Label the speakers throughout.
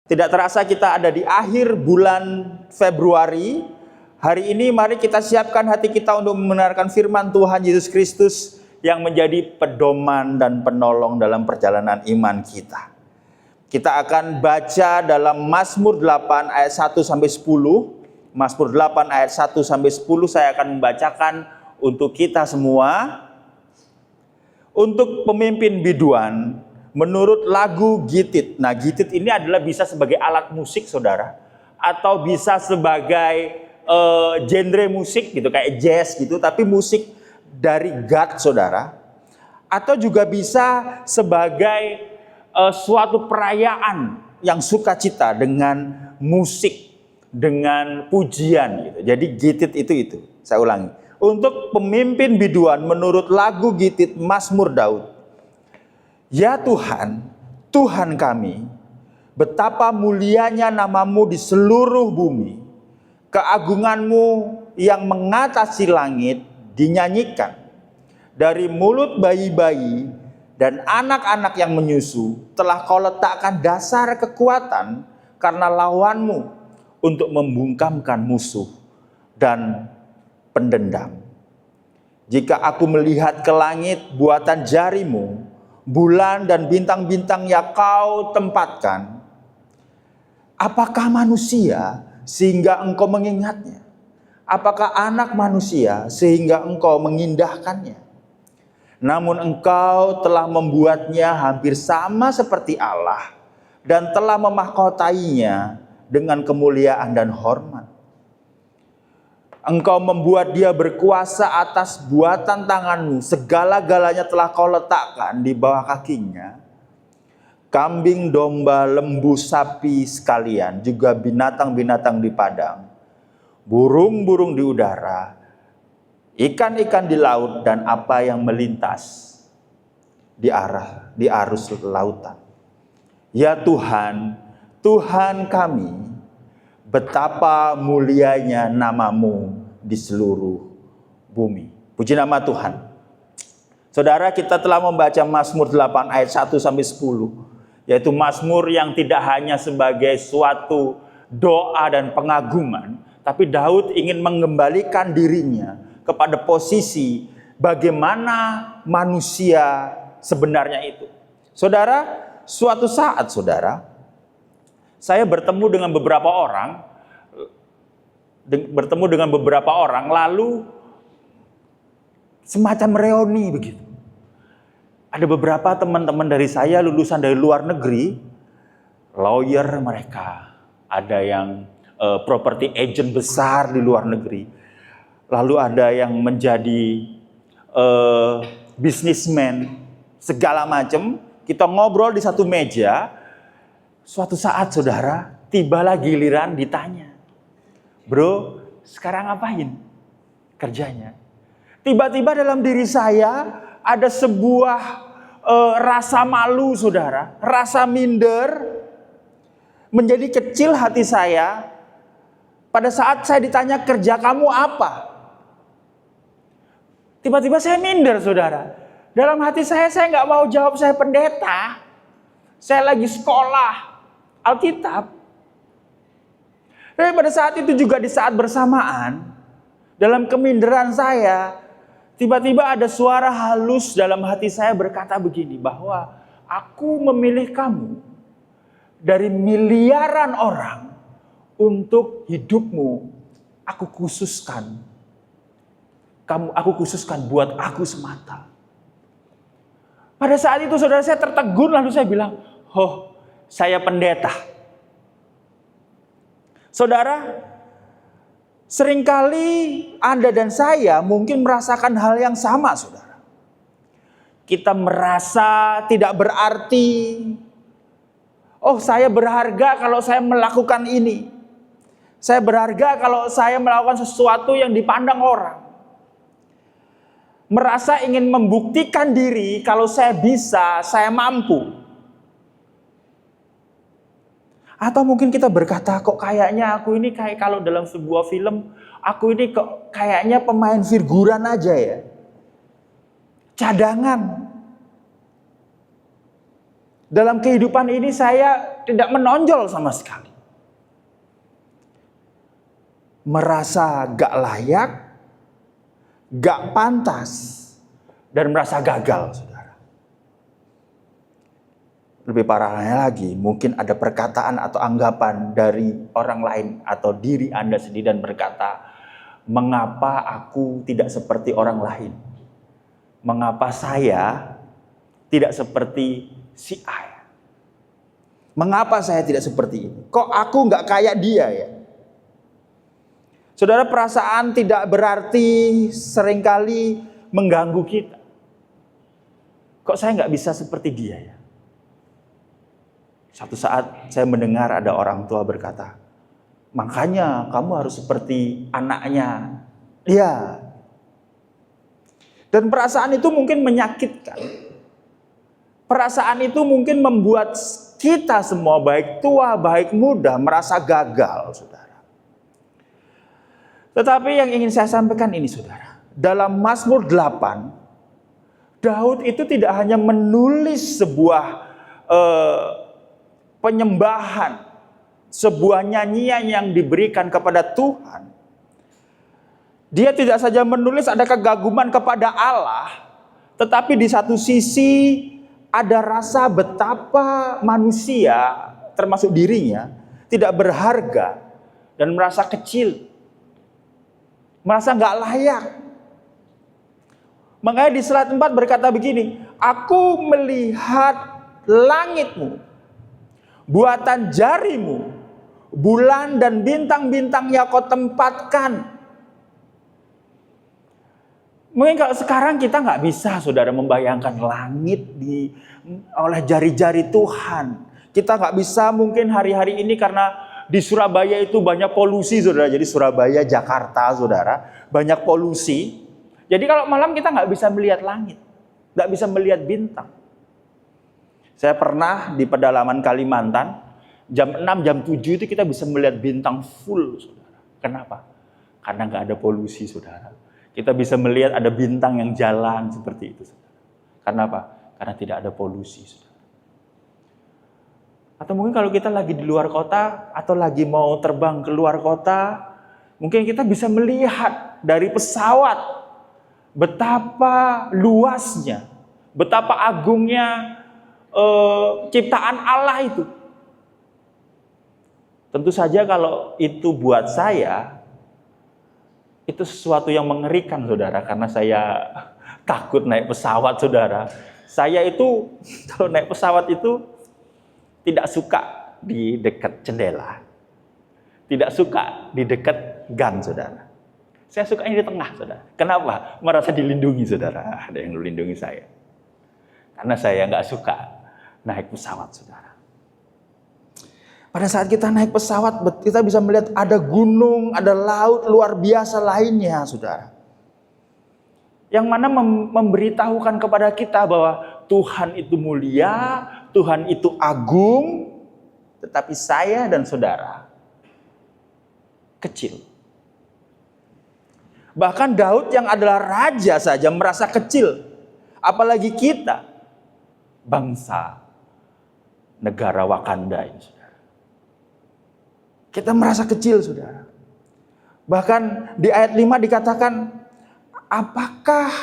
Speaker 1: Tidak terasa kita ada di akhir bulan Februari. Hari ini mari kita siapkan hati kita untuk membenarkan firman Tuhan Yesus Kristus yang menjadi pedoman dan penolong dalam perjalanan iman kita. Kita akan baca dalam Mazmur 8 ayat 1 sampai 10. Mazmur 8 ayat 1 sampai 10 saya akan membacakan untuk kita semua. Untuk pemimpin biduan menurut lagu gitit. Nah, gitit ini adalah bisa sebagai alat musik, saudara, atau bisa sebagai genre musik gitu, kayak jazz gitu, tapi musik dari God, saudara. Atau juga bisa sebagai suatu perayaan yang sukacita dengan musik, dengan pujian gitu. Jadi gitit itu. Saya ulangi. Untuk pemimpin biduan menurut lagu gitit Mazmur Daud. Ya Tuhan, Tuhan kami, betapa mulianya namamu di seluruh bumi. Keagunganmu yang mengatasi langit dinyanyikan. Dari mulut bayi-bayi dan anak-anak yang menyusu telah kau letakkan dasar kekuatan karena lawanmu untuk membungkamkan musuh dan pendendam. Jika aku melihat ke langit buatan jarimu, bulan dan bintang-bintang yang kau tempatkan, apakah manusia sehingga engkau mengingatnya? Apakah anak manusia sehingga engkau mengindahkannya? Namun engkau telah membuatnya hampir sama seperti Allah dan telah memahkotainya dengan kemuliaan dan hormat. Engkau membuat dia berkuasa atas buatan tanganmu. Segala-galanya telah kau letakkan di bawah kakinya. Kambing, domba, lembu, sapi sekalian. Juga binatang-binatang di padang. Burung-burung di udara. Ikan-ikan di laut dan apa yang melintas di arus lautan. Ya Tuhan, Tuhan kami, betapa mulianya namamu di seluruh bumi. Puji nama Tuhan. Saudara, kita telah membaca Mazmur 8 ayat 1 sampai 10. Yaitu Mazmur yang tidak hanya sebagai suatu doa dan pengagungan, tapi Daud ingin mengembalikan dirinya kepada posisi bagaimana manusia sebenarnya itu. Saudara, suatu saat saudara, saya bertemu dengan beberapa orang lalu semacam reuni begitu. Ada beberapa teman-teman dari saya lulusan dari luar negeri, lawyer mereka, ada yang property agent besar di luar negeri, lalu ada yang menjadi businessman, segala macam. Kita ngobrol di satu meja. Suatu saat saudara, tibalah giliran ditanya, bro, sekarang ngapain kerjanya? Tiba-tiba dalam diri saya ada sebuah rasa malu saudara, rasa minder, menjadi kecil hati saya pada saat saya ditanya kerja kamu apa. Tiba-tiba saya minder saudara. Dalam hati saya nggak mau jawab saya pendeta, saya lagi sekolah Alkitab. Tapi pada saat itu juga di saat bersamaan, dalam keminderan saya, tiba-tiba ada suara halus dalam hati saya berkata begini, bahwa aku memilih kamu dari miliaran orang untuk hidupmu. Aku khususkan buat aku semata. Pada saat itu saudara, saya tertegun, lalu saya bilang, oh, saya pendeta. Saudara, seringkali Anda dan saya mungkin merasakan hal yang sama, saudara. Kita merasa tidak berarti. Oh, saya berharga kalau saya melakukan ini. Saya berharga kalau saya melakukan sesuatu yang dipandang orang. Merasa ingin membuktikan diri kalau saya bisa, saya mampu. Atau mungkin kita berkata, kok kayaknya aku ini kayak kalau dalam sebuah film, aku ini kok kayaknya pemain figuran aja ya. Cadangan. Dalam kehidupan ini saya tidak menonjol sama sekali. Merasa gak layak, gak pantas, dan merasa gagal, saudara. Lebih parahnya lagi, mungkin ada perkataan atau anggapan dari orang lain atau diri Anda sendiri dan berkata, mengapa aku tidak seperti orang lain? Mengapa saya tidak seperti si A? Mengapa saya tidak seperti ini? Kok aku nggak kayak dia ya? Saudara, perasaan tidak berarti seringkali mengganggu kita. Kok saya nggak bisa seperti dia ya? Satu saat saya mendengar ada orang tua berkata, makanya kamu harus seperti anaknya dia. Dan perasaan itu mungkin menyakitkan. Perasaan itu mungkin membuat kita semua, baik tua, baik muda, merasa gagal, saudara. Tetapi yang ingin saya sampaikan ini, saudara. Dalam Mazmur 8, Daud itu tidak hanya menulis sebuah penyembahan, sebuah nyanyian yang diberikan kepada Tuhan. Dia tidak saja menulis ada kegaguman kepada Allah, tetapi di satu sisi ada rasa betapa manusia, termasuk dirinya, tidak berharga dan merasa kecil, merasa nggak layak. Makanya di Selat 4 berkata begini, aku melihat langitmu, buatan jarimu, bulan dan bintang-bintang yang kau tempatkan. Mungkin kalau sekarang kita nggak bisa, saudara, membayangkan langit oleh jari-jari Tuhan. Kita nggak bisa mungkin hari-hari ini karena di Surabaya itu banyak polusi, saudara. Jadi Surabaya, Jakarta, saudara, banyak polusi. Jadi kalau malam kita nggak bisa melihat langit, nggak bisa melihat bintang. Saya pernah di pedalaman Kalimantan, jam 6, jam 7 itu kita bisa melihat bintang full, saudara. Kenapa? Karena nggak ada polusi, saudara. Kita bisa melihat ada bintang yang jalan seperti itu, saudara. Karena apa? Karena tidak ada polusi, saudara. Atau mungkin kalau kita lagi di luar kota, atau lagi mau terbang ke luar kota, mungkin kita bisa melihat dari pesawat betapa luasnya, betapa agungnya ciptaan Allah itu. Tentu saja kalau itu buat saya, itu sesuatu yang mengerikan, saudara, karena saya takut naik pesawat, saudara. Saya itu kalau naik pesawat itu tidak suka di dekat jendela, tidak suka di dekat gan, saudara. Saya suka di tengah, saudara. Kenapa? Merasa dilindungi, saudara. Ada yang melindungi saya. Karena saya nggak suka naik pesawat, saudara. Pada saat kita naik pesawat, kita bisa melihat ada gunung, ada laut luar biasa lainnya, saudara. Yang mana memberitahukan kepada kita bahwa Tuhan itu mulia, Tuhan itu agung, tetapi saya dan saudara kecil. Bahkan Daud yang adalah raja saja merasa kecil. Apalagi kita, bangsa negara Wakanda ini, saudara. Kita merasa kecil, saudara. Bahkan di ayat 5 dikatakan, apakah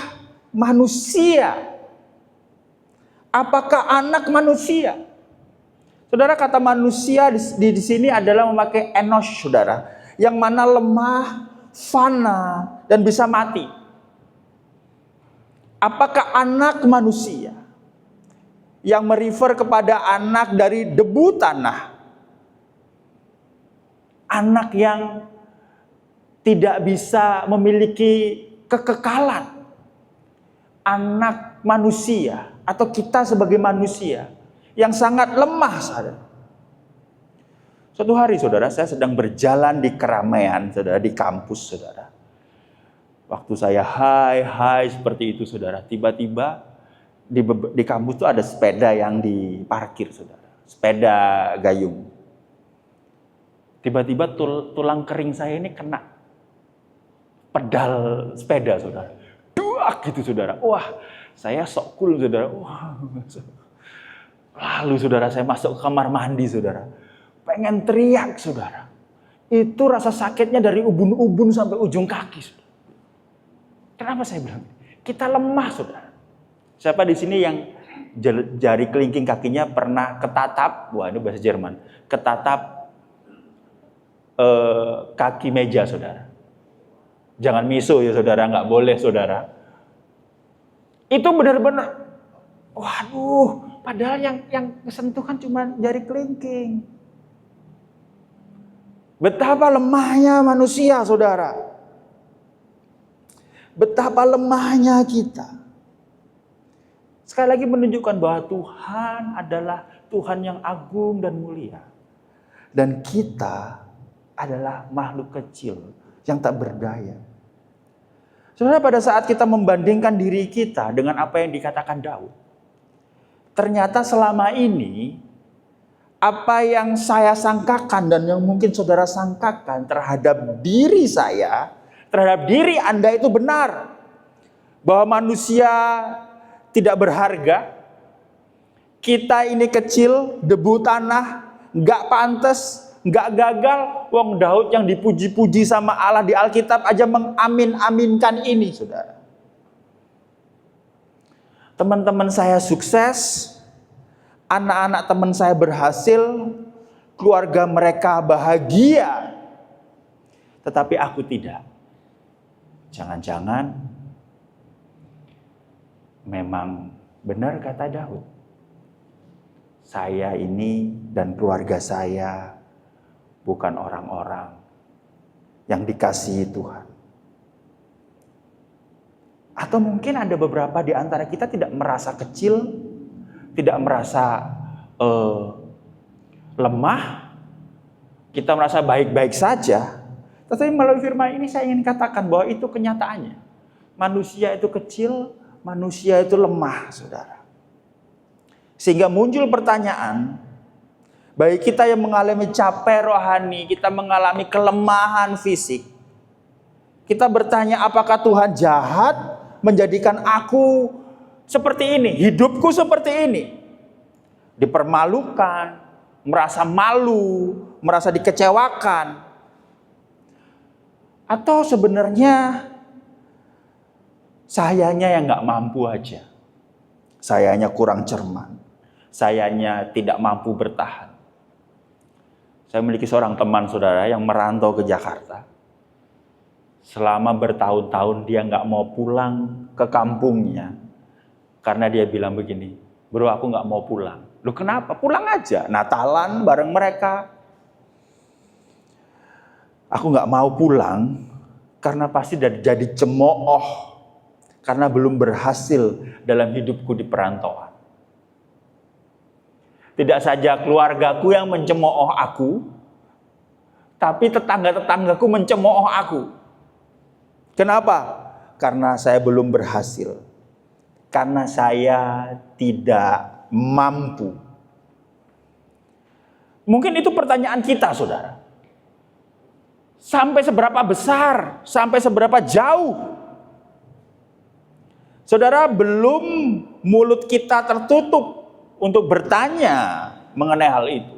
Speaker 1: manusia? Apakah anak manusia? Saudara, kata manusia di sini adalah memakai enos, saudara. Yang mana lemah, fana, dan bisa mati. Apakah anak manusia? Yang merefer kepada anak dari debu tanah. Anak yang tidak bisa memiliki kekekalan. Anak manusia atau kita sebagai manusia yang sangat lemah, saudara. Suatu hari, saudara, saya sedang berjalan di keramaian, saudara, di kampus, saudara. Waktu saya hai seperti itu, saudara, tiba-tiba di kampus itu ada sepeda yang diparkir, saudara. Sepeda gayung. Tiba-tiba tulang kering saya ini kena pedal sepeda, saudara. Duak gitu, saudara. Wah, saya sok cool, saudara. Wah. Lalu saudara, saya masuk ke kamar mandi saudara. Pengen teriak saudara. Itu rasa sakitnya dari ubun-ubun sampai ujung kaki saudara. Kenapa saya bilang? Kita lemah saudara. Siapa di sini yang jari kelingking kakinya pernah ketatap? Wah, ini bahasa Jerman. Ketatap kaki meja saudara. Jangan miso ya saudara, nggak boleh saudara. Itu benar-benar, waduh, padahal yang kesentuhan cuma jari kelingking. Betapa lemahnya manusia saudara. Betapa lemahnya kita. Sekali lagi menunjukkan bahwa Tuhan adalah Tuhan yang agung dan mulia. Dan kita adalah makhluk kecil yang tak berdaya. Saudara, pada saat kita membandingkan diri kita dengan apa yang dikatakan Daud, ternyata selama ini apa yang saya sangkakan dan yang mungkin saudara sangkakan terhadap diri saya, terhadap diri Anda itu benar. Bahwa manusia tidak berharga, kita ini kecil, debu tanah, nggak pantas, nggak gagal. Wong Daud yang dipuji-puji sama Allah di Alkitab aja mengamin-aminkan ini, saudara. Teman-teman saya sukses, anak-anak teman saya berhasil, keluarga mereka bahagia, tetapi aku tidak. Jangan-jangan memang benar kata Daud. Saya ini dan keluarga saya bukan orang-orang yang dikasihi Tuhan. Atau mungkin ada beberapa di antara kita tidak merasa kecil, tidak merasa lemah, kita merasa baik-baik saja. Tetapi melalui firman ini saya ingin katakan bahwa itu kenyataannya. Manusia itu kecil, manusia itu lemah, saudara. Sehingga muncul pertanyaan, bagi kita yang mengalami capek rohani, kita mengalami kelemahan fisik, kita bertanya, apakah Tuhan jahat menjadikan aku seperti ini, hidupku seperti ini? Dipermalukan, merasa malu, merasa dikecewakan. Atau sebenarnya sayanya yang gak mampu aja. Sayanya kurang cermat. Sayanya tidak mampu bertahan. Saya memiliki seorang teman saudara yang merantau ke Jakarta. Selama bertahun-tahun dia nggak mau pulang ke kampungnya. Karena dia bilang begini, bro aku nggak mau pulang. Loh kenapa? Pulang aja, Natalan bareng mereka. Aku nggak mau pulang karena pasti jadi cemooh. Karena belum berhasil dalam hidupku di perantauan. Tidak saja keluargaku yang mencemooh aku, tapi tetangga-tetanggaku mencemooh aku. Kenapa? Karena saya belum berhasil. Karena saya tidak mampu. Mungkin itu pertanyaan kita, saudara. Sampai seberapa besar? Sampai seberapa jauh? Saudara, belum mulut kita tertutup untuk bertanya mengenai hal itu.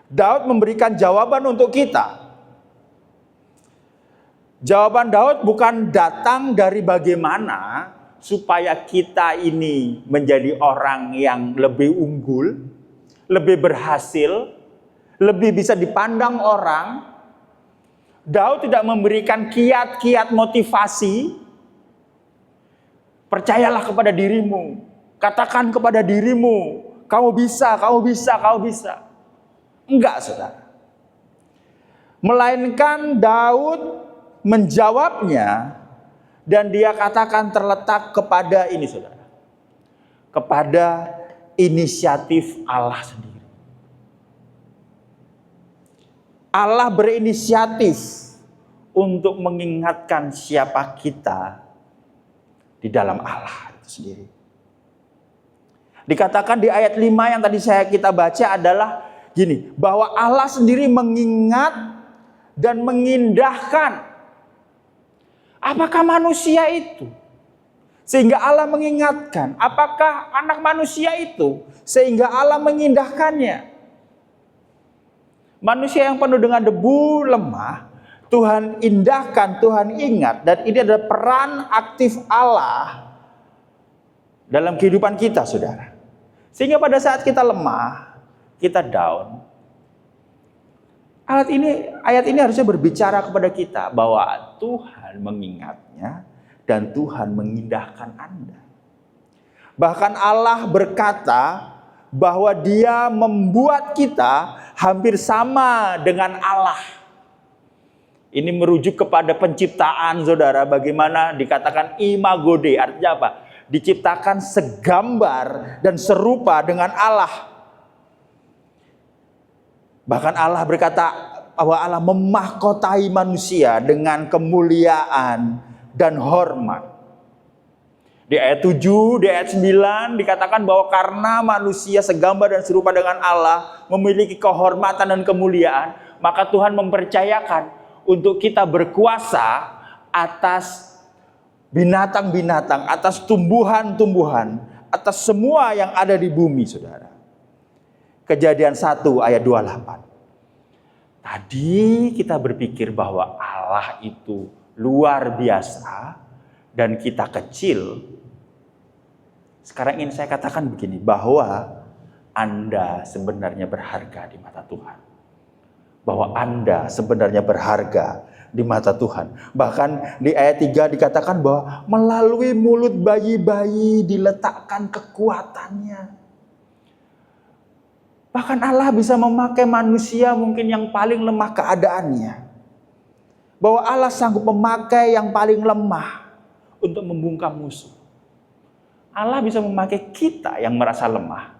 Speaker 1: Daud memberikan jawaban untuk kita. Jawaban Daud bukan datang dari bagaimana supaya kita ini menjadi orang yang lebih unggul, lebih berhasil, lebih bisa dipandang orang. Daud tidak memberikan kiat-kiat motivasi. Percayalah kepada dirimu. Katakan kepada dirimu, kamu bisa, kamu bisa, kamu bisa. Enggak, saudara. Melainkan Daud menjawabnya dan dia katakan terletak kepada ini, saudara. Kepada inisiatif Allah sendiri. Allah berinisiatif untuk mengingatkan siapa kita di dalam Allah itu sendiri. Dikatakan di ayat 5 yang tadi kita baca adalah gini, bahwa Allah sendiri mengingat dan mengindahkan. Apakah manusia itu Sehingga Allah mengingatkan, apakah anak manusia itu sehingga Allah mengindahkannya? Manusia yang penuh dengan debu, lemah, Tuhan indahkan, Tuhan ingat, dan ini adalah peran aktif Allah dalam kehidupan kita, saudara. Sehingga pada saat kita lemah, kita down, ayat ini harusnya berbicara kepada kita bahwa Tuhan mengingatnya dan Tuhan mengindahkan Anda. Bahkan Allah berkata bahwa Dia membuat kita hampir sama dengan Allah. Ini merujuk kepada penciptaan, saudara. Bagaimana dikatakan imago Dei, artinya apa? Diciptakan segambar dan serupa dengan Allah. Bahkan Allah berkata bahwa Allah memahkotai manusia dengan kemuliaan dan hormat. Di ayat 7, di ayat 9 dikatakan bahwa karena manusia segambar dan serupa dengan Allah, memiliki kehormatan dan kemuliaan, maka Tuhan mempercayakan untuk kita berkuasa atas binatang-binatang, atas tumbuhan-tumbuhan, atas semua yang ada di bumi, saudara. Kejadian 1 ayat 28. Tadi kita berpikir bahwa Allah itu luar biasa dan kita kecil. Sekarang ingin saya katakan begini, bahwa Anda sebenarnya berharga di mata Tuhan. Bahwa Anda sebenarnya berharga di mata Tuhan. Bahkan di ayat 3 dikatakan bahwa melalui mulut bayi-bayi diletakkan kekuatannya. Bahkan Allah bisa memakai manusia mungkin yang paling lemah keadaannya. Bahwa Allah sanggup memakai yang paling lemah untuk membungkam musuh. Allah bisa memakai kita yang merasa lemah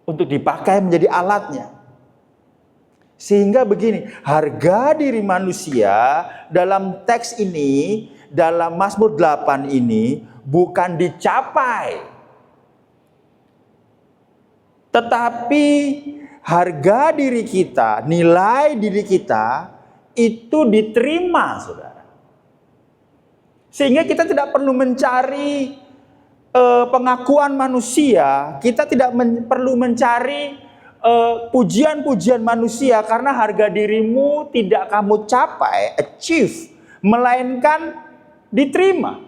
Speaker 1: untuk dipakai menjadi alatnya. Sehingga begini, harga diri manusia dalam teks ini, dalam Mazmur 8 ini bukan dicapai, tetapi harga diri kita, nilai diri kita itu diterima, saudara. Sehingga kita tidak perlu mencari pengakuan manusia, kita tidak perlu mencari pujian-pujian manusia, karena harga dirimu tidak kamu capai, achieve, melainkan diterima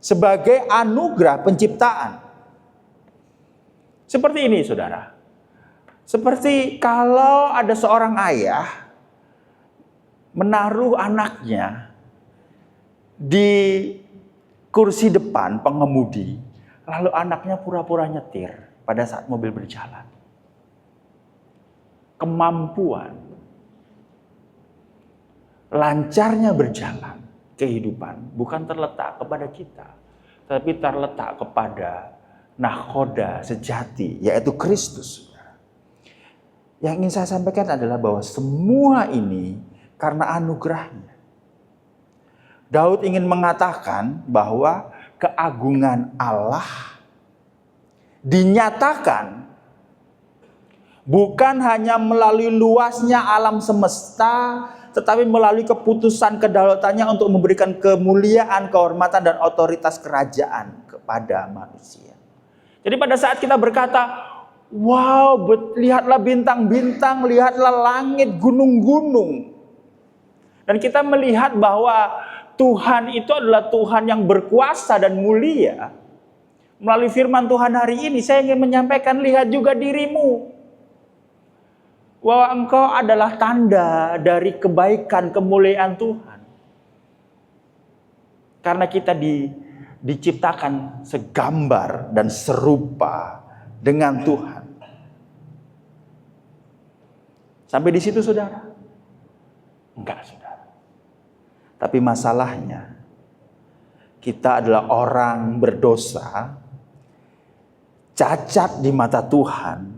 Speaker 1: sebagai anugerah penciptaan. Seperti ini, saudara. Seperti kalau ada seorang ayah menaruh anaknya di kursi depan pengemudi, lalu anaknya pura-pura nyetir pada saat mobil berjalan. Kemampuan, lancarnya berjalan kehidupan bukan terletak kepada kita, tapi terletak kepada nahkoda sejati, yaitu Kristus. Yang ingin saya sampaikan adalah bahwa semua ini karena anugerahnya. Daud ingin mengatakan bahwa keagungan Allah dinyatakan bukan hanya melalui luasnya alam semesta, tetapi melalui keputusan kedaulatannya untuk memberikan kemuliaan, kehormatan, dan otoritas kerajaan kepada manusia. Jadi pada saat kita berkata, wow, lihatlah bintang-bintang, lihatlah langit, gunung-gunung, dan kita melihat bahwa Tuhan itu adalah Tuhan yang berkuasa dan mulia. Melalui firman Tuhan hari ini, saya ingin menyampaikan, lihat juga dirimu. Bahwa engkau adalah tanda dari kebaikan, kemuliaan Tuhan. Karena kita diciptakan segambar dan serupa dengan Tuhan. Sampai di situ, saudara? Enggak, saudara. Tapi masalahnya, kita adalah orang berdosa, cacat di mata Tuhan.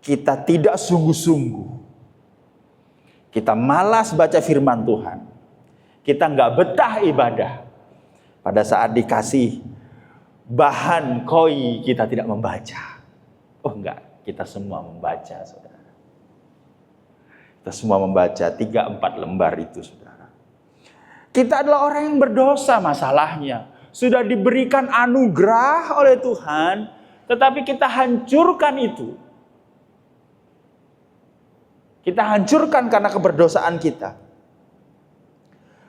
Speaker 1: Kita tidak sungguh-sungguh. Kita malas baca firman Tuhan. Kita nggak betah ibadah. Pada saat dikasih bahan koi, kita tidak membaca. Oh enggak, kita semua membaca, saudara. Kita semua membaca 3-4 lembar itu, saudara. Kita adalah orang yang berdosa masalahnya. Sudah diberikan anugerah oleh Tuhan, tetapi kita hancurkan itu. Kita hancurkan karena keberdosaan kita.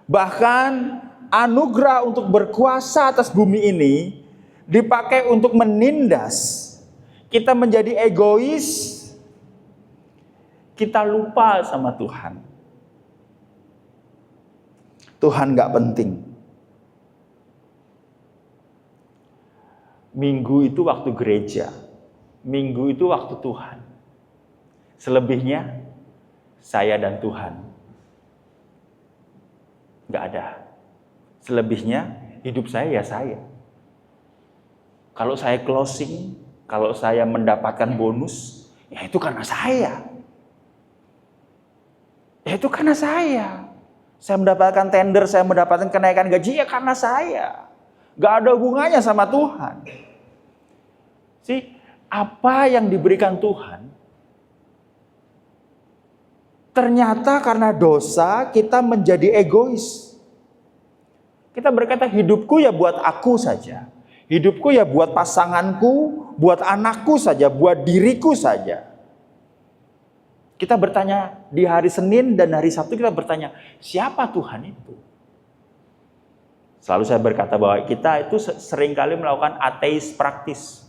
Speaker 1: Bahkan anugerah untuk berkuasa atas bumi ini dipakai untuk menindas. Kita menjadi egois. Kita lupa sama Tuhan. Tuhan gak penting. Minggu itu waktu gereja. Minggu itu waktu Tuhan. Selebihnya saya dan Tuhan. Gak ada. Selebihnya hidup saya ya saya. Kalau saya closing, kalau saya mendapatkan bonus, ya itu karena saya. Ya itu karena saya. Saya mendapatkan tender, saya mendapatkan kenaikan gaji, ya karena saya. Gak ada hubungannya sama Tuhan. Apa yang diberikan Tuhan, ternyata karena dosa kita menjadi egois. Kita berkata hidupku ya buat aku saja. Hidupku ya buat pasanganku, buat anakku saja, buat diriku saja. Kita bertanya di hari Senin dan hari Sabtu kita bertanya, siapa Tuhan itu? Selalu saya berkata bahwa kita itu seringkali melakukan ateis praktis.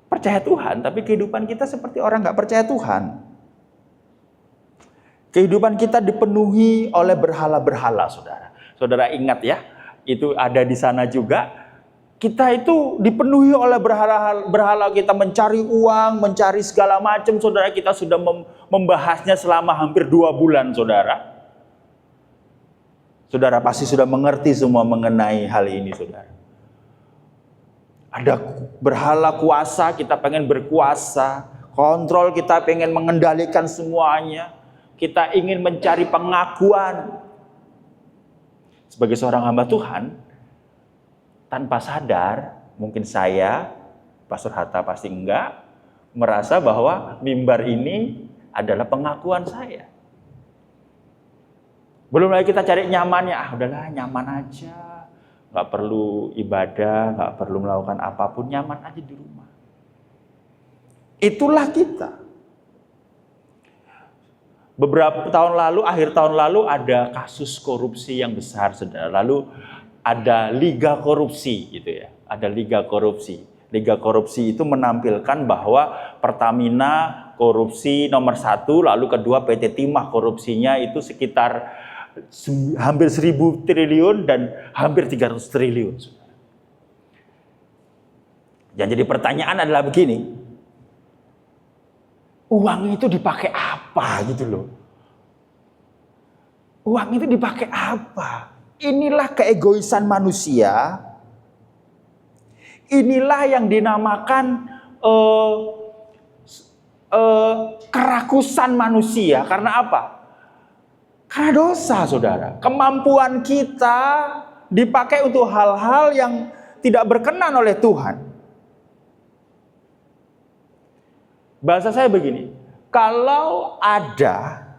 Speaker 1: Percaya Tuhan, tapi kehidupan kita seperti orang gak percaya Tuhan. Kehidupan kita dipenuhi oleh berhala-berhala, saudara. Saudara ingat ya, itu ada di sana juga. Kita itu dipenuhi oleh berhala, kita mencari uang, mencari segala macam, saudara. Kita sudah membahasnya selama hampir 2 bulan, saudara. Saudara pasti sudah mengerti semua mengenai hal ini, saudara. Ada berhala kuasa, kita pengen berkuasa. Kontrol, kita pengen mengendalikan semuanya. Kita ingin mencari pengakuan. Sebagai seorang hamba Tuhan, tanpa sadar, mungkin saya, Pastor Hatta pasti enggak, merasa bahwa mimbar ini adalah pengakuan saya. Belum lagi kita cari nyamannya, udahlah nyaman aja. Nggak perlu ibadah, nggak perlu melakukan apapun, nyaman aja di rumah. Itulah kita. Beberapa tahun lalu, akhir tahun lalu ada kasus korupsi yang besar, saudara. Lalu ada liga korupsi, gitu ya. Ada liga korupsi. Liga korupsi itu menampilkan bahwa Pertamina korupsi nomor 1, lalu kedua PT Timah korupsinya itu sekitar hampir 1.000 triliun dan hampir 300 triliun. Yang jadi pertanyaan adalah begini. Uang itu dipakai apa gitu loh. Uang itu dipakai apa? Inilah keegoisan manusia. Inilah yang dinamakan kerakusan manusia. Karena apa? Karena dosa, saudara. Kemampuan kita dipakai untuk hal-hal yang tidak berkenan oleh Tuhan. Bahasa saya begini, kalau ada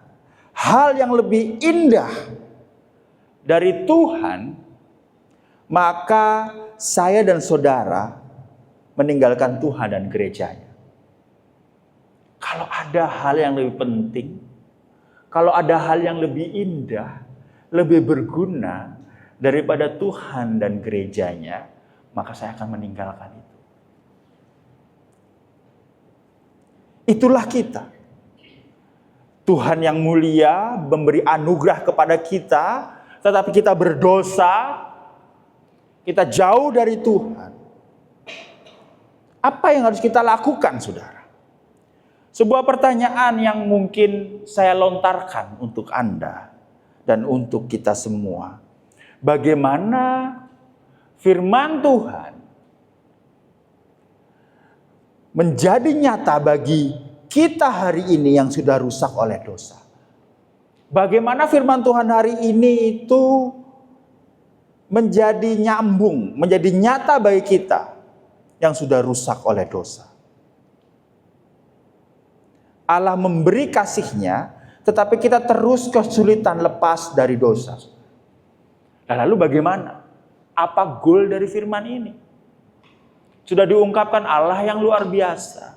Speaker 1: hal yang lebih indah dari Tuhan, maka saya dan saudara meninggalkan Tuhan dan gerejanya. Kalau ada hal yang lebih penting, kalau ada hal yang lebih indah, lebih berguna daripada Tuhan dan gerejanya, maka saya akan meninggalkan itu. Itulah kita. Tuhan yang mulia memberi anugerah kepada kita, tetapi kita berdosa, kita jauh dari Tuhan. Apa yang harus kita lakukan, saudara? Sebuah pertanyaan yang mungkin saya lontarkan untuk Anda dan untuk kita semua. Bagaimana firman Tuhan menjadi nyata bagi kita hari ini yang sudah rusak oleh dosa? Bagaimana firman Tuhan hari ini itu menjadi nyambung, menjadi nyata bagi kita yang sudah rusak oleh dosa? Allah memberi kasih-Nya, tetapi kita terus kesulitan lepas dari dosa. Nah, lalu bagaimana? Apa goal dari firman ini? Sudah diungkapkan Allah yang luar biasa.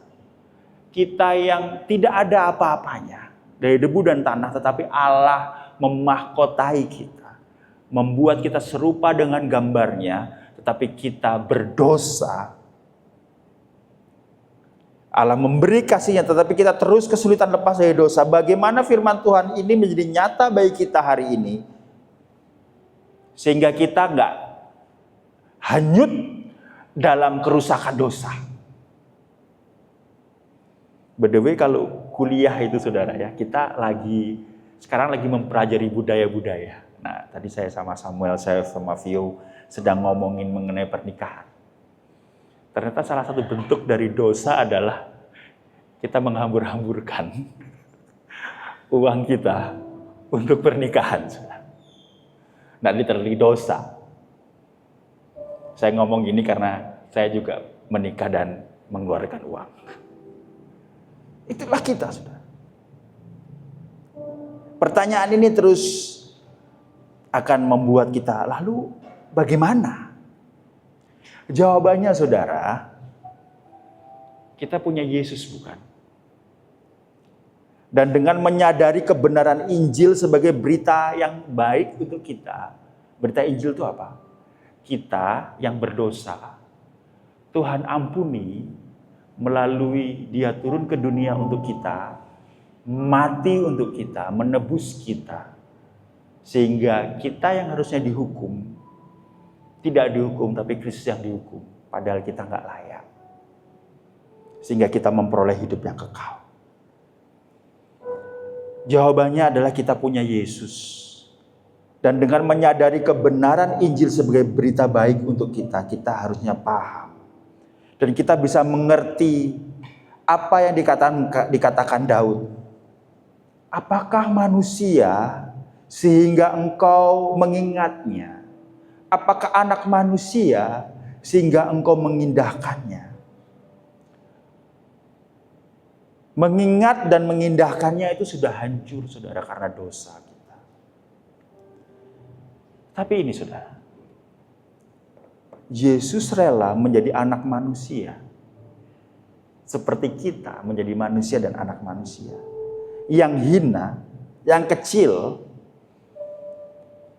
Speaker 1: Kita yang tidak ada apa-apanya dari debu dan tanah, tetapi Allah memahkotai kita, membuat kita serupa dengan gambarnya, tetapi kita berdosa. Allah memberi kasihnya, tetapi kita terus kesulitan lepas dari dosa. Bagaimana firman Tuhan ini menjadi nyata bagi kita hari ini, sehingga kita nggak hanyut dalam kerusakan dosa. By the way, kalau kuliah itu saudara ya, kita sekarang lagi mempelajari budaya-budaya. Nah, tadi saya sama Samuel, saya sama Vio sedang ngomongin mengenai pernikahan. Ternyata salah satu bentuk dari dosa adalah kita menghambur-hamburkan uang kita untuk pernikahan. Nah, literally dosa. Saya ngomong gini karena saya juga menikah dan mengeluarkan uang. Itulah kita, saudara. Pertanyaan ini terus akan membuat kita, lalu bagaimana? Jawabannya, saudara, kita punya Yesus, bukan? Dan dengan menyadari kebenaran Injil sebagai berita yang baik untuk kita, berita Injil itu apa? Kita yang berdosa, Tuhan ampuni melalui Dia turun ke dunia untuk kita, mati untuk kita, menebus kita, sehingga kita yang harusnya dihukum tidak dihukum, tapi Kristus yang dihukum, padahal kita nggak layak, sehingga kita memperoleh hidup yang kekal. Jawabannya adalah kita punya Yesus. Dan dengan menyadari kebenaran Injil sebagai berita baik untuk kita, kita harusnya paham. Dan kita bisa mengerti apa yang dikatakan Daud. Apakah manusia sehingga engkau mengingatnya? Apakah anak manusia sehingga engkau mengindahkannya? Mengingat dan mengindahkannya itu sudah hancur, saudara, karena dosa kita. Tapi ini, saudara, Yesus rela menjadi anak manusia, seperti kita menjadi manusia dan anak manusia, yang hina, yang kecil,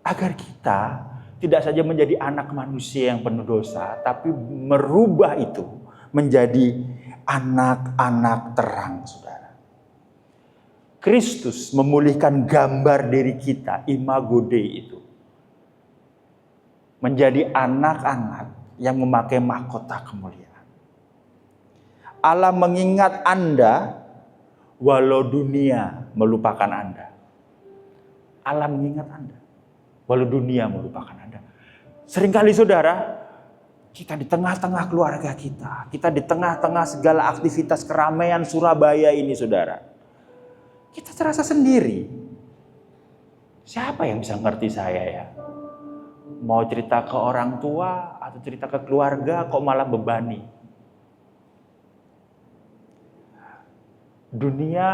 Speaker 1: agar kita tidak saja menjadi anak manusia yang penuh dosa, tapi merubah itu menjadi anak-anak terang, saudara. Kristus memulihkan gambar diri kita, imago Dei itu, menjadi anak-anak yang memakai mahkota kemuliaan. Allah mengingat Anda walau dunia melupakan Anda. Allah mengingat Anda walau dunia melupakan Anda. Seringkali, saudara, kita di tengah-tengah keluarga kita di tengah-tengah segala aktivitas keramaian Surabaya ini, saudara, kita terasa sendiri. Siapa yang bisa ngerti saya ya? Mau cerita ke orang tua atau cerita ke keluarga kok malah bebani. Dunia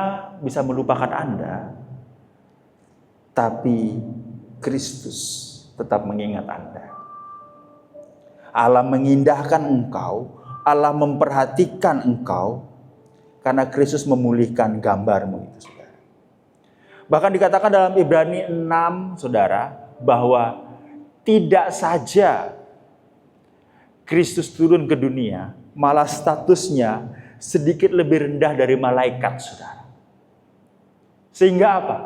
Speaker 1: bisa melupakan Anda, tapi Kristus tetap mengingat Anda. Allah mengindahkan engkau, Allah memperhatikan engkau, karena Kristus memulihkan gambarmu itu, saudara. Bahkan dikatakan dalam Ibrani 6, saudara, bahwa tidak saja Kristus turun ke dunia, malah statusnya sedikit lebih rendah dari malaikat, saudara. Sehingga apa?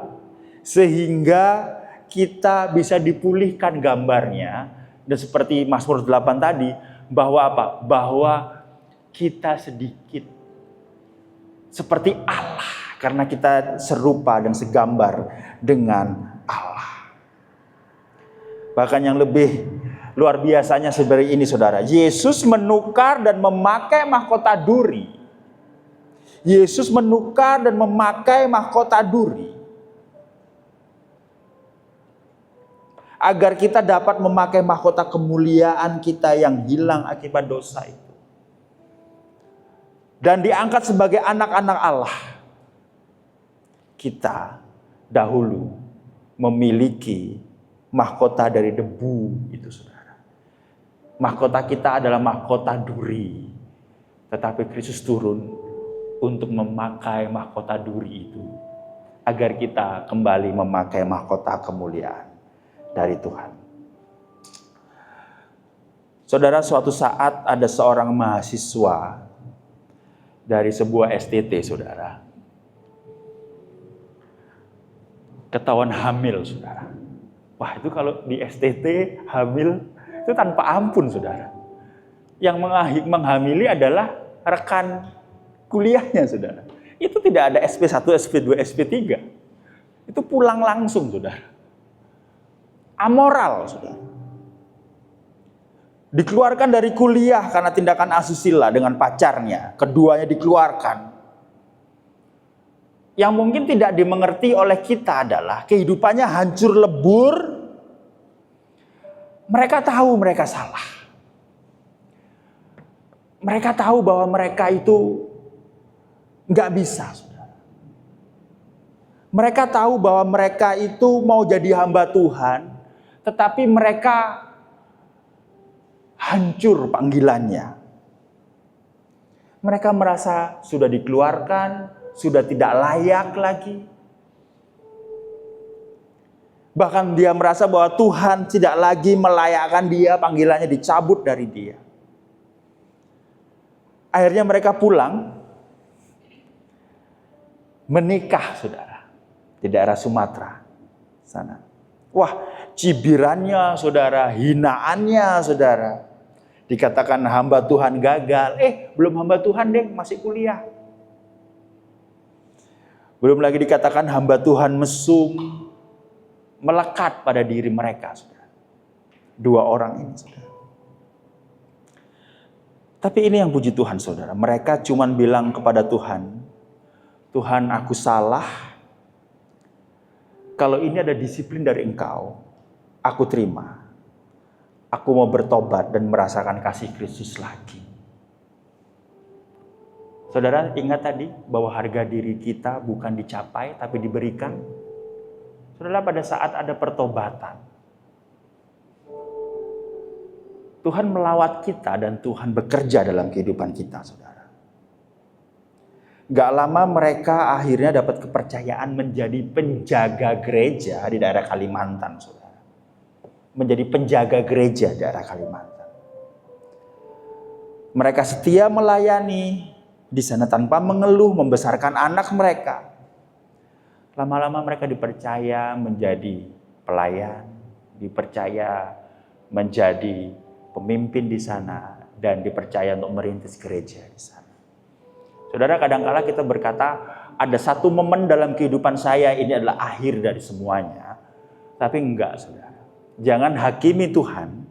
Speaker 1: Sehingga kita bisa dipulihkan gambarnya. Dan seperti Mazmur 8 tadi, bahwa apa? Bahwa kita sedikit seperti Allah, karena kita serupa dan segambar dengan Allah. Bahkan yang lebih luar biasanya seperti ini, saudara. Yesus menukar dan memakai mahkota duri. Yesus menukar dan memakai mahkota duri, agar kita dapat memakai mahkota kemuliaan kita yang hilang akibat dosa itu. Dan diangkat sebagai anak-anak Allah. Kita dahulu memiliki mahkota dari debu itu, saudara. Mahkota kita adalah mahkota duri. Tetapi Kristus turun untuk memakai mahkota duri itu, agar kita kembali memakai mahkota kemuliaan dari Tuhan. Saudara, suatu saat ada seorang mahasiswa dari sebuah STT, saudara, ketahuan hamil, saudara. Wah, itu kalau di STT hamil itu tanpa ampun, saudara. Yang menghamili adalah rekan kuliahnya, saudara. Itu tidak ada SP1, SP2, SP3. Itu pulang langsung, saudara. Amoral, saudara. Dikeluarkan dari kuliah karena tindakan asusila dengan pacarnya. Keduanya dikeluarkan. Yang mungkin tidak dimengerti oleh kita adalah kehidupannya hancur lebur. Mereka tahu mereka salah. Mereka tahu bahwa mereka itu nggak bisa, saudara. Mereka tahu bahwa mereka itu mau jadi hamba Tuhan, tetapi mereka hancur panggilannya. Mereka merasa sudah dikeluarkan, sudah tidak layak lagi. Bahkan dia merasa bahwa Tuhan tidak lagi melayakkan dia, panggilannya dicabut dari dia. Akhirnya mereka pulang, menikah, saudara, di daerah Sumatera sana. Wah, cibirannya, saudara, hinaannya, saudara. Dikatakan hamba Tuhan gagal. Belum hamba Tuhan deh, masih kuliah. Belum lagi dikatakan hamba Tuhan mesum, melekat pada diri mereka, saudara. Dua orang ini, saudara. Tapi ini yang puji Tuhan, saudara. Mereka cuma bilang kepada Tuhan, Tuhan, aku salah. Kalau ini ada disiplin dari Engkau, aku terima. Aku mau bertobat dan merasakan kasih Kristus lagi. Saudara, ingat tadi bahwa harga diri kita bukan dicapai tapi diberikan. Saudara, pada saat ada pertobatan, Tuhan melawat kita dan Tuhan bekerja dalam kehidupan kita, saudara. Gak lama mereka akhirnya dapat kepercayaan menjadi penjaga gereja di daerah Kalimantan, saudara. Menjadi penjaga gereja di daerah Kalimantan. Mereka setia melayani di sana tanpa mengeluh, membesarkan anak mereka. Lama-lama mereka dipercaya menjadi pelayan, dipercaya menjadi pemimpin di sana, dan dipercaya untuk merintis gereja di sana. Saudara, kadang-kala kita berkata, ada satu momen dalam kehidupan saya, ini adalah akhir dari semuanya. Tapi enggak, saudara. Jangan hakimi Tuhan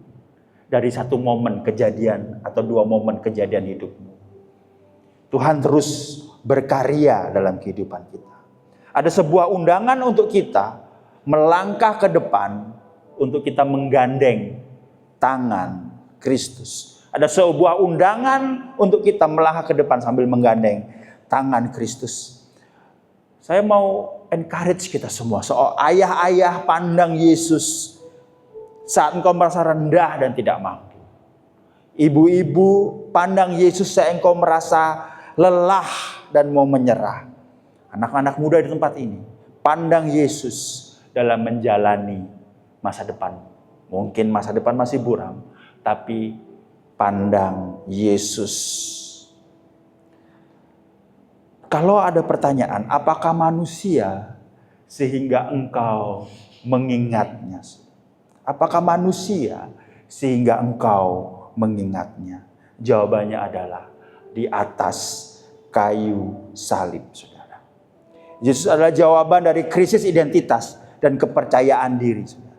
Speaker 1: dari satu momen kejadian atau dua momen kejadian hidupmu. Tuhan terus berkarya dalam kehidupan kita. Ada sebuah undangan untuk kita melangkah ke depan untuk kita menggandeng tangan Kristus. Ada sebuah undangan untuk kita melangkah ke depan sambil menggandeng tangan Kristus. Saya mau encourage kita semua. Soal ayah-ayah, pandang Yesus saat engkau merasa rendah dan tidak mampu. Ibu-ibu, pandang Yesus saat engkau merasa lelah dan mau menyerah. Anak-anak muda di tempat ini, pandang Yesus dalam menjalani masa depan. Mungkin masa depan masih buram, tapi pandang Yesus. Kalau ada pertanyaan, apakah manusia sehingga engkau mengingatnya? Apakah manusia sehingga engkau mengingatnya? Jawabannya adalah di atas kayu salib, saudara. Yesus adalah jawaban dari krisis identitas dan kepercayaan diri, saudara.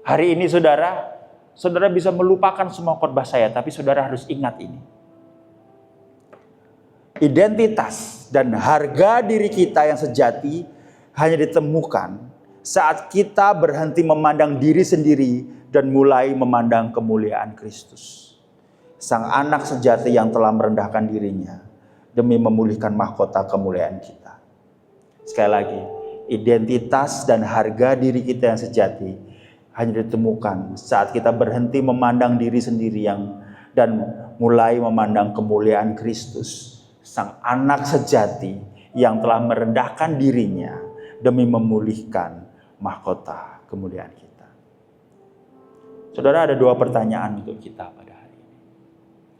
Speaker 1: Hari ini, saudara bisa melupakan semua khotbah saya, tapi saudara harus ingat ini. Identitas dan harga diri kita yang sejati hanya ditemukan saat kita berhenti memandang diri sendiri dan mulai memandang kemuliaan Kristus. Sang anak sejati yang telah merendahkan dirinya demi memulihkan mahkota kemuliaan kita. Sekali lagi, Identitas dan harga diri kita yang sejati hanya ditemukan saat kita berhenti memandang diri sendiri dan mulai memandang kemuliaan Kristus, Sang Anak sejati yang telah merendahkan dirinya demi memulihkan mahkota kemuliaan kita. Saudara, ada 2 pertanyaan untuk kita pada hari ini.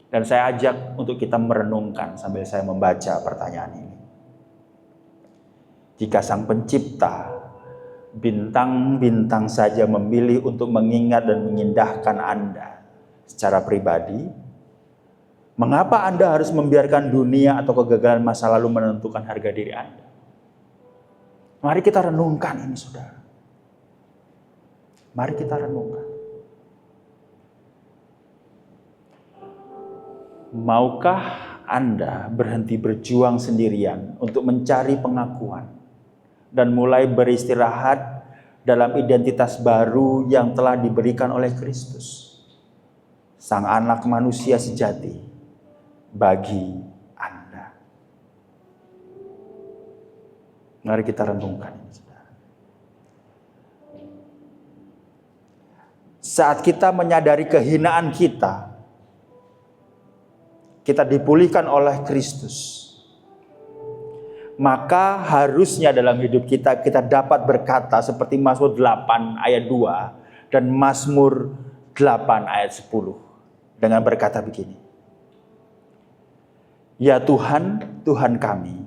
Speaker 1: Dan saya ajak untuk kita merenungkan sambil saya membaca pertanyaan ini. Jika Sang Pencipta, bintang-bintang saja memilih untuk mengingat dan mengindahkan Anda secara pribadi, mengapa Anda harus membiarkan dunia atau kegagalan masa lalu menentukan harga diri Anda? Mari kita renungkan ini, saudara. Mari kita renungkan. Maukah Anda berhenti berjuang sendirian untuk mencari pengakuan dan mulai beristirahat dalam identitas baru yang telah diberikan oleh Kristus, Sang Anak manusia sejati bagi Anda? Mari kita renungkan ini, saudara. Saat kita menyadari kehinaan kita dipulihkan oleh Kristus, maka harusnya dalam hidup kita dapat berkata seperti Mazmur 8 ayat 2 dan Mazmur 8 ayat 10 dengan berkata begini. Ya Tuhan, Tuhan kami,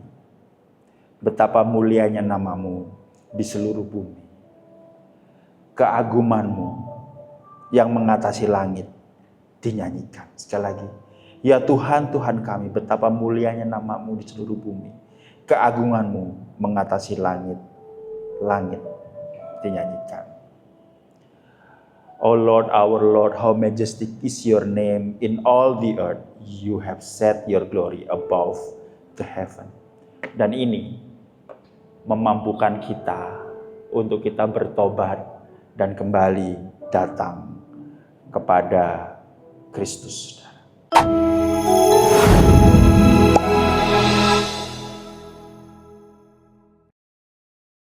Speaker 1: betapa mulianya nama-Mu di seluruh bumi. Keagungan-Mu yang mengatasi langit dinyanyikan. Sekali lagi. Ya Tuhan, Tuhan kami, betapa mulianya nama-Mu di seluruh bumi. Keagungan-Mu mengatasi langit dinyanyikan. O Lord, our Lord, how majestic is your name in all the earth. You have set your glory above the heaven. Dan ini memampukan kita untuk kita bertobat dan kembali datang kepada Kristus.